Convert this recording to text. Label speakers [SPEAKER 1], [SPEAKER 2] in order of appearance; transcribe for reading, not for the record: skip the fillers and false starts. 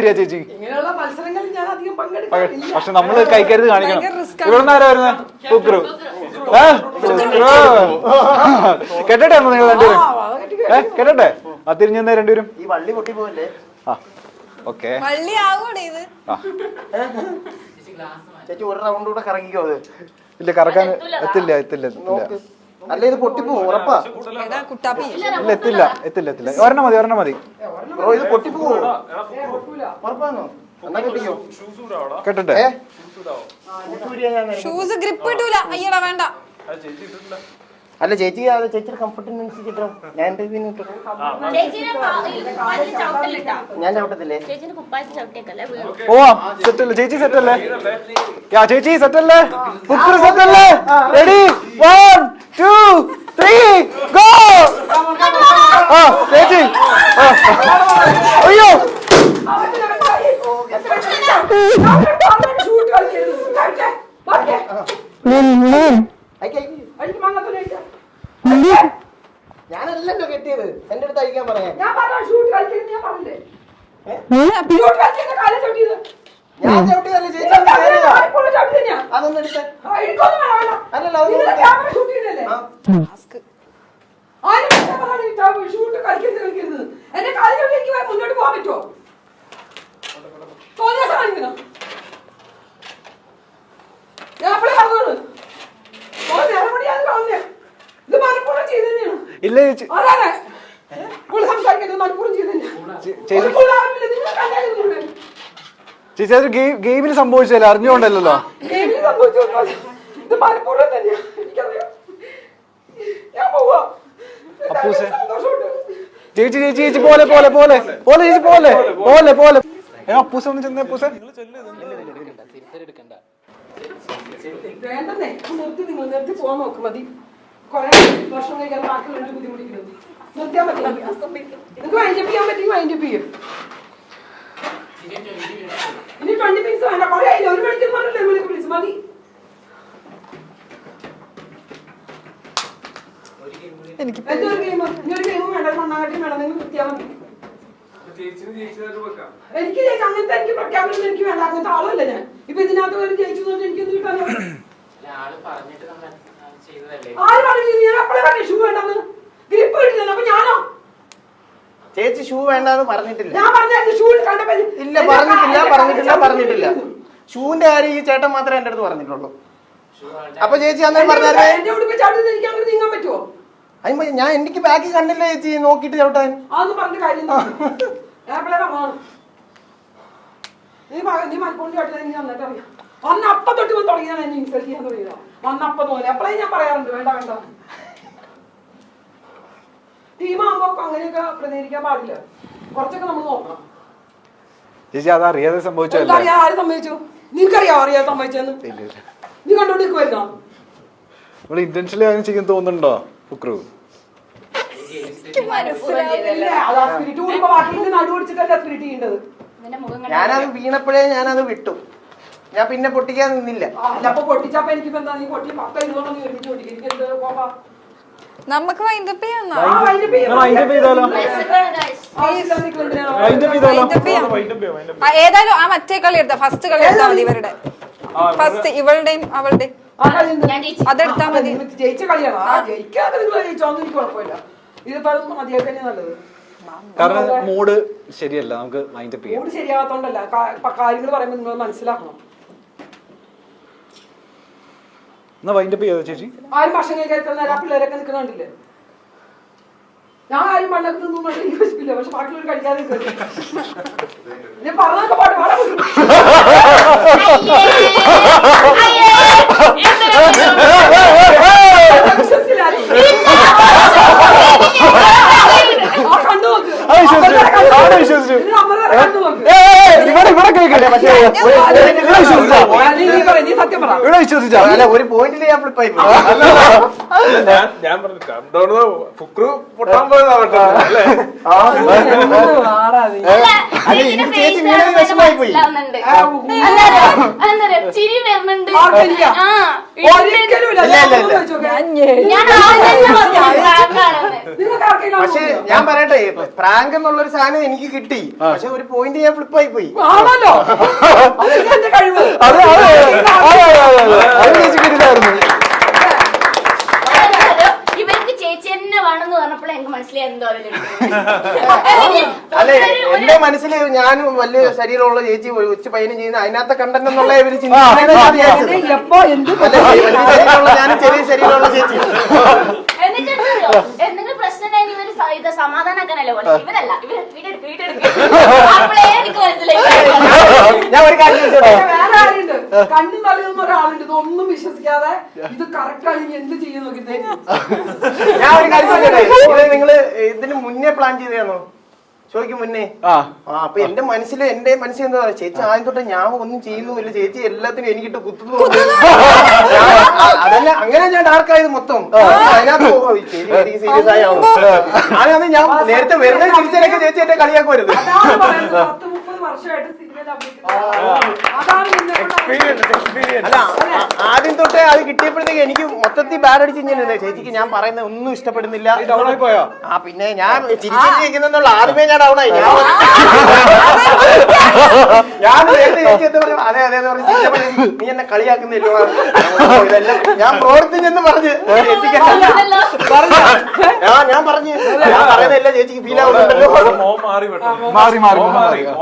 [SPEAKER 1] ചേച്ചി
[SPEAKER 2] ഇങ്ങനെയുള്ള മത്സരങ്ങളിൽ ഞാൻ അധികം പങ്കെടുക്കാറില്ല.
[SPEAKER 1] പക്ഷെ നമ്മള് കൈക്കരുത് കാണിക്കണം. ഇവിടെ ആരാ വരുന്നത്? കുക്രു. കെട്ടട്ടെ നിങ്ങൾ രണ്ടുപേരും? കെട്ടട്ടെ? ആ തിരിഞ്ഞ രണ്ടുപേരും.
[SPEAKER 3] ഈ വള്ളി പൊട്ടി പോവല്ലേ?
[SPEAKER 1] ആ ഓക്കെ.
[SPEAKER 3] ചേച്ചി ഒരു റൗണ്ട് കൂടെ കറങ്ങിക്കോ. അത്
[SPEAKER 1] ഇല്ല കറക്കാൻ എത്തില്ല.
[SPEAKER 3] അല്ല ഇത് പൊട്ടിപ്പോ ഉറപ്പാ.
[SPEAKER 1] ഇല്ല എത്തില്ല. ഒരെണ്ണം മതി.
[SPEAKER 3] ബ്രോ ഇത് പൊട്ടിപ്പോ ഉറപ്പാണോ? എന്നാ കെട്ടിക്കോ.
[SPEAKER 1] കെട്ടട്ടെ?
[SPEAKER 4] ഷൂസ് ഗ്രിപ്പ് കിട്ടൂല. അയ്യടാ വേണ്ട.
[SPEAKER 3] അല്ല ചേച്ചിയുടെ കംഫർട്ടിനനുസരിച്ചിട്ടോ. ഞാൻ ഞാൻ ചവിട്ടത്തില്ലേ?
[SPEAKER 1] ഓ സെറ്റല്ലേ ചേച്ചി? സെറ്റല്ലേ ചേച്ചി? സെറ്റല്ലേ? കുക്കർ സെറ്റല്ലേ? Ready 1 2 3 go. ആ ചേച്ചി അയ്യോ
[SPEAKER 3] ഞാനല്ലല്ലോ കെട്ടിയത്. എന്റെ അടുത്ത് അയക്കാൻ പറയാം.
[SPEAKER 2] ഞാൻ പറഞ്ഞില്ലേ?
[SPEAKER 3] ഞാൻ ചവിട്ടിയതല്ലേ ചേച്ചി? അതൊന്നും എടുത്ത് അല്ലല്ലോ
[SPEAKER 2] എന്റെ കാലിലേക്ക് മുന്നോട്ട് പോകാൻ പറ്റുമോ? കാണിക്കണം. ഞാൻ അപ്പളേ പറഞ്ഞത് ഇത് മനഃപൂർവ്വം ചെയ്ത് തന്നെയാണ്.
[SPEAKER 1] ഇല്ല ചേച്ചി
[SPEAKER 2] സംസാരിക്കുന്നത് മനഃപൂർവ്വം ചെയ്ത് തന്നെയാണ്.
[SPEAKER 1] ചേച്ചി അതൊരു ഗെയിമിന് സംഭവിച്ചല്ലേ? അറിഞ്ഞുകൊണ്ടല്ലോ.
[SPEAKER 2] ഗെയിമിന് സംഭവിച്ചു. ഇത് മനഃപൂർവ്വം തന്നെയാണ്. എനിക്കറിയാം. ഞാൻ പോവാ.
[SPEAKER 1] ചേച്ചി പോലെ അപ്പൂസ ഒന്ന് ചെന്നേ. അപ്പൂസ
[SPEAKER 2] വേണ്ടെന്നേ നിർത്തി പോവാൻ നോക്കും. മതി കൊറേ വർഷം കഴിക്കാൻ ബാക്കിയുള്ള ബുദ്ധിമുട്ടിക്കുന്നത് നിർത്തിയാൻ പറ്റില്ല. നിങ്ങൾക്ക് വൈൻഡപ്പ് ചെയ്യാൻ പറ്റി വൈൻഡപ്പ് ചെയ്യും. ഇനി 20 മിനിറ്റ്സ് വേണ്ട. കൊറേ ആയില്ല. 1 മണിക്കൂർ പറഞ്ഞില്ലേ വിളിച്ച് മതി. എന്തൊരു ഗെയിം? ഇനിയൊരു ഗെയിമും വേണ്ട. മണ്ണാകട്ടിയും വേണം. നിങ്ങൾ നിർത്തിയാൽ മതി. എനിക്ക് അങ്ങനത്തെ എനിക്ക് പ്രഖ്യാപനം എനിക്ക് വേണ്ട. അങ്ങനത്തെ ആളല്ല ഞാൻ. ഇപ്പൊ ഇതിനകത്ത് വരെ ജയിച്ചു എനിക്കൊന്നും കിട്ടാൻ ആര് പറഞ്ഞു? ഞാൻ അപ്പഴേ പറഞ്ഞു ഷൂ വേണ്ടെന്ന്. ഗ്രിപ്പ് കിട്ടുന്നില്ല. അപ്പൊ ഞാനോ?
[SPEAKER 3] ചേച്ചി ഷൂ വേണ്ടെന്ന് പറഞ്ഞിട്ടില്ല.
[SPEAKER 2] ഞാൻ പറഞ്ഞു ഷൂ കണ്ടപ്പോ
[SPEAKER 3] ഇല്ല പറഞ്ഞിട്ടില്ല. ഷൂവിന്റെ കാര്യം ഈ ചേട്ടൻ മാത്രമേ എന്റെ അടുത്ത് പറഞ്ഞിട്ടുള്ളൂ. അപ്പൊ ചേച്ചി അന്നേരം പറഞ്ഞാൽ
[SPEAKER 2] എന്റെ ഉടുപ്പ് ചവിട്ടി എനിക്ക് അങ്ങനെ നീങ്ങാൻ പറ്റുമോ?
[SPEAKER 3] ഞാൻ എനിക്ക് ബാക്കി കണ്ടില്ല ചേച്ചി നോക്കിട്ട് ചവിട്ടാൻ.
[SPEAKER 2] അതൊന്നും പറഞ്ഞ കാര്യം ഞാൻ അപ്പഴേ പറഞ്ഞു. നീ മലപ്പുറം ചവിട്ടി എനിക്ക് നന്നായിട്ട് അറിയാം. അന്നപ്പം തൊട്ട് തുടങ്ങിയാണ് എന്നെ ഇൻസൾട്ട് ചെയ്യാൻ തുടങ്ങിയതോ. അന്നപ്പം തോന്നി. അപ്പളേ ഞാൻ പറയാറുണ്ട് വേണ്ട. ടീമാകുമ്പോ അങ്ങനെയൊക്കെ പ്രതികരിക്കാൻ പാടില്ല. കുറച്ചൊക്കെ നമ്മൾ നോക്കണം.
[SPEAKER 1] ചേച്ചി അത് അറിയാതെ സംഭവിച്ചല്ലേ?
[SPEAKER 2] ആര് സംഭവിച്ചു? നിനക്കറിയാവോ അറിയാതെ സംഭവിച്ചെന്ന്? നീ കണ്ടോണ്ടിരിക്കുവായിരുന്നോ?
[SPEAKER 1] നമ്മള് ഇന്റൻഷനലി അങ്ങനെ ചെയ്യുന്ന തോന്നുന്നുണ്ടോ കുക്രു?
[SPEAKER 3] ഞാനത് വീണപ്പോഴേ ഞാനത് വിട്ടു. ഞാൻ പിന്നെ പൊട്ടിക്കാൻ നിന്നില്ല.
[SPEAKER 4] നമുക്ക് വൈൻഡപ്പ് ചെയ്യാം. ഏതായാലും ആ മറ്റേ കളി എടുത്താ ഫസ്റ്റ് കളി എടുത്താൽ മതി. ഇവരുടെ ഫസ്റ്റ് ഇവളുടെയും അവളുടെയും അതെടുത്താൽ മതി.
[SPEAKER 2] ജയിച്ച കളിയാണ്. ജയിക്കാതെ നിങ്ങൾ ജയിച്ചോന്നും എനിക്ക് കുഴപ്പമില്ല. ഇതിപ്പോ മതിയാക്കാൻ നല്ലത്.
[SPEAKER 1] കാരണം മൂഡ് ശരിയല്ല. നമുക്ക് വൈൻഡപ്പ് ചെയ്യാം.
[SPEAKER 2] മൂഡ് ശരിയാവാത്തോണ്ടല്ല, കാര്യങ്ങൾ പറയുമ്പോൾ നിങ്ങൾ മനസ്സിലാക്കണം.
[SPEAKER 1] എന്നാ വൈൻഡപ്പ് ചെയ്യാതെ ചേച്ചി.
[SPEAKER 2] ആരും ഭക്ഷണം കഴിക്കാൻ നേരം പിള്ളേരൊക്കെ നിൽക്കുന്നുണ്ടില്ലേ? ഞാൻ ആരും പണ്ടൊക്കെ നിന്നും എനിക്ക് വിശപ്പില്ല. പക്ഷെ ബാക്കിയുള്ളവർ കഴിക്കാതെ ഞാൻ പറഞ്ഞൊക്കെ പാട്ട് പാടാൻ
[SPEAKER 1] ഇവിടെ കേൾക്കട്ടെ. പക്ഷേ
[SPEAKER 2] നീ സത്യം
[SPEAKER 1] ഇവിടെ വിശ്വസിച്ചാ
[SPEAKER 3] അല്ല ഒരു പോയിന്റിൽ ഞാൻ ഫ്ലിപ്പായി
[SPEAKER 5] ഞാൻ പറഞ്ഞു കണ്ടോന്ന് ഫുക്രു പൊട്ടാൻ പോയതാവട്ടെ അല്ലേ
[SPEAKER 3] ചേച്ചി വീണത് വിഷമായി പോയി
[SPEAKER 6] ചിരി വരുന്നുണ്ട്
[SPEAKER 2] ഒരിക്കലും ഇല്ല.
[SPEAKER 3] ഇല്ല, ഇല്ല, ഇല്ല.
[SPEAKER 6] ഞാൻ ആദ്യം തന്നെ പറഞ്ഞു പ്രാങ്കാണെന്ന്.
[SPEAKER 2] നിങ്ങൾക്ക് ആർക്കെങ്കിലും
[SPEAKER 3] പക്ഷെ ഞാൻ പറയട്ടെ പ്രാങ്ക് എന്നുള്ളൊരു സാധനം എനിക്ക് കിട്ടി പക്ഷെ ഒരു പോയിന്റ് ഞാൻ ഫ്ലിപ്പായി പോയി
[SPEAKER 2] ആണല്ലോ അതൊക്കെ എന്റെ കഴിവ്
[SPEAKER 1] അത് ചേച്ചിക്ക് ഇതായിരുന്നു.
[SPEAKER 6] ഇവർക്ക് ചേച്ചി തന്നെ വേണമെന്ന് പറഞ്ഞപ്പോൾ എനിക്ക് മനസ്സിലായി എന്തോ
[SPEAKER 3] അല്ലെ എന്റെ മനസ്സിൽ ഞാനും വലിയ ശരീരമുള്ള ചേച്ചി ഉച്ച പയ്യനും ചെയ്യുന്ന അതിനകത്തെ കണ്ടന്റ് എന്നുള്ള ഇവര് ചിന്തിക്കുന്നത്
[SPEAKER 2] എപ്പോ എന്ത്
[SPEAKER 3] ഞാനും ചെറിയ ശരീരമുള്ള ചേച്ചി
[SPEAKER 6] എന്നിട്ടെന്തറിയോ എന്തെങ്കിലും പ്രശ്നം ഉണ്ടെങ്കിൽ ഇവര് ഇത് സമാധാനാക്കാനല്ലേ പോലെ ഇവരല്ല ഇവര് വീടെടുക്കും അപ്പോഴേ എനിക്ക് മനസ്സിലായി
[SPEAKER 3] ഞാൻ ഒരു കാര്യം ചോദിച്ചോട്ടെ
[SPEAKER 2] വേറെ ആരുണ്ട് കണ്ണു നല്ലതെന്ന് ഒരാളുണ്ട് ഇതൊന്നും വിശ്വസിക്കാതെ ഇത് കറക്റ്റ് ആണ് ഇനി എന്ത് ചെയ്യും നോക്കിട്ടേ
[SPEAKER 3] ഞാൻ ഒരു കാര്യം ചോദിച്ചോട്ടെ ഇത് നിങ്ങള് ഇതിന് മുന്നേ പ്ലാൻ ചെയ്തതാണോ ചോദിക്കും മുന്നേ അപ്പൊ എന്റെ മനസ്സിൽ എന്താ പറയാ ചേച്ചി ആദ്യം തൊട്ട് ഞാൻ ഒന്നും ചെയ്യുന്നില്ല ചേച്ചി എല്ലാത്തിനും എനിക്കിട്ട് കുത്തുന്നു അതല്ല അങ്ങനെ ഞാൻ ഡാർക്കായത് മൊത്തം അതിനകത്ത് സീരിയസ് ആയാവും ഞാനത് ഞാൻ നേരത്തെ വരുന്ന തിരിച്ചൊക്കെ ചേച്ചി എന്നെ കളിയാക്കുവരുത്
[SPEAKER 2] അതാണ് പറയുന്നത് 10-30 വർഷമായിട്ട് സിനിമയിൽ അതാണ്
[SPEAKER 3] അല്ല ആദ്യം തൊട്ടേ അത് കിട്ടിയപ്പോഴത്തേക്ക് എനിക്ക് മൊത്തത്തിൽ ബാഡ് അടിച്ച് ഇങ്ങനെ ചേച്ചിക്ക് ഞാൻ പറയുന്നത് ഒന്നും ഇഷ്ടപ്പെടുന്നില്ല
[SPEAKER 1] പോയോ
[SPEAKER 3] പിന്നെ ഞാൻ ചിരിച്ചിരിക്കുന്നുള്ള ആദ്യമേ ഞാൻ ഡൗൺ ആയി ഞാൻ നേരത്തെ ചേച്ചി എന്താ പറയും അതെ അതെ എന്ന് പറഞ്ഞ് നീ എന്നെ കളിയാക്കുന്നില്ലോ ഇതെല്ലാം ഞാൻ പ്രവർത്തിച്ചെന്ന് പറഞ്ഞ് ചേച്ചിക്ക് ഞാൻ പറയുന്നില്ല ചേച്ചിക്ക് ഫീൽ ആവുന്നുണ്ടല്ലോ
[SPEAKER 5] മോൻ മാറി പെട്ടെന്ന്
[SPEAKER 1] മാറി